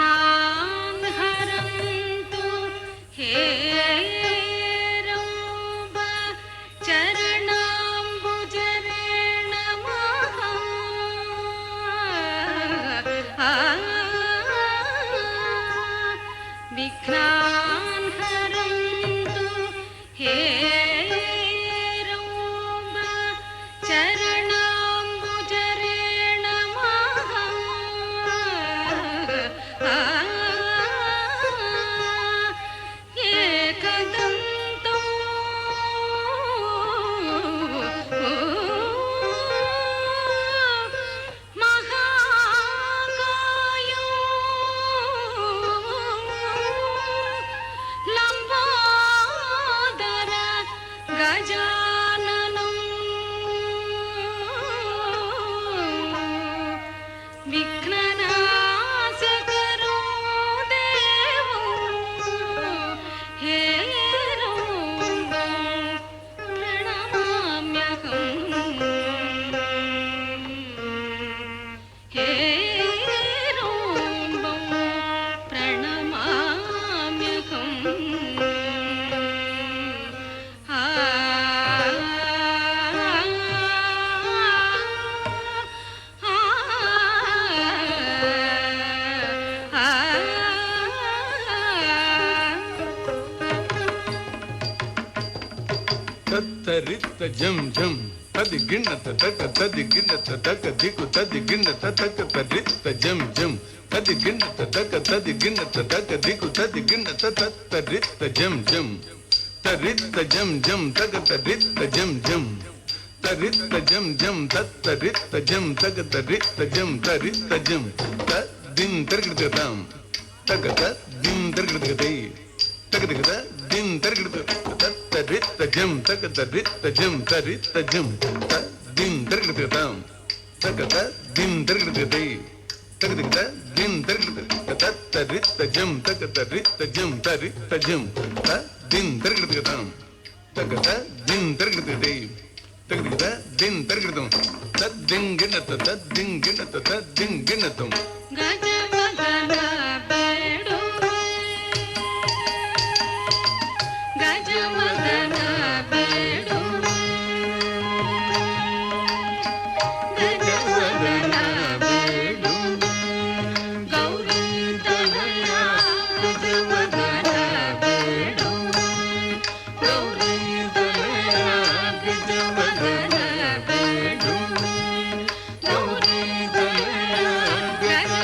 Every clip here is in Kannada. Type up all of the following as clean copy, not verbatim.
विघ्नान् हरन्तु हेरम्ब चरणाम्बुजरेणमः विघ्नान् हरन्तु हेरम्ब चरणाम्बुजरेणमः एकदन्तो महाकायो लम्बोदर गजाननं विघ्ननाशकरो देवो हेरम्बं प्रणमाम्यहम् हेरम्बं ತತ್ತರಿತ್ತ ಜಂ ಜಂ ತದಿ ಗಿಣ್ಣತ ತಕ ತದಿ ಗಿಣ್ಣತ ತಕ ದಿಕ್ಕು ತದಿ ಗಿಣ್ಣತ ತಕ ತರಿತ್ತ ಜಂ ಜಂ ತದಿ ಗಿಣ್ಣತ ತಕ ತದಿ ಗಿಣ್ಣತ ತಕ ದಿಕ್ಕು ತದಿ ಗಿಣ್ಣತ ತತ್ತರಿತ್ತ ಜಂ ಜಂ ತರಿತ್ತ ಜಂ ಜಂ ತಕ ತರಿತ್ತ ಜಂ ಜಂ ತರಿತ್ತ ಜಂ ಜಂ ತತ್ತರಿತ್ತ ಜಂ ತಕ ತರಿತ್ತ ಜಂ ತರಿತ್ತ ಜಂ ದಿಂ ತರ್ಗಿಡ್ತಾಂ ತಕ ದಿಂ ತರ್ಗಿಡ್ತೈ ತಗದಿಗದ ದಿಂ ತರ್ಗಿಡ್ತ ತರಿತ್ತ ಜಂ ತಕ ತರಿತ್ತ ಜಂ ತರಿತ್ತ ಜಂ ದಿಂ ತರ್ಗಿಡ್ತಾಂ ತಕ ದಿಂ ತರ್ಗಿಡ್ತೈ ತಗದಿಗದ ದಿಂ ತರ್ಗಿಡ್ತ ತರಿತ್ತ ಜಂ ತಕ ತರಿತ್ತ ಜಂ ತರಿತ್ತ ಜಂ ದಿಂ ತರ್ಗಿಡ್ತಾಂ ತಕ ದಿಂ ತರ್ಗಿಡ್ತೈ ತಗದಿಗದ ದಿಂ ತರ್ಗಿಡ್ತಾಂ ತದ್ದಿಂ ಗಿಣ್ಣತ ತದ್ದಿಂ ಗಿಣ್ಣತ ತದ್ದಿಂ ಗಿಣ್ಣತಂ ಗಜವದನ ಬೇಡುವೆ ಗಜವದನ ಬೇಡುವೆ ಗಜವದನ ಬೇಡುವೆ ಗೌರಿ ತನಯ ಗಜವದನ ಬೇಡುವೆ ಗೌರಿ ತನಯ ಗಜವದನ ಬೇಡುವೆ ಗೌರಿ ತನಯ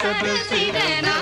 ಸದಸಿದನಾ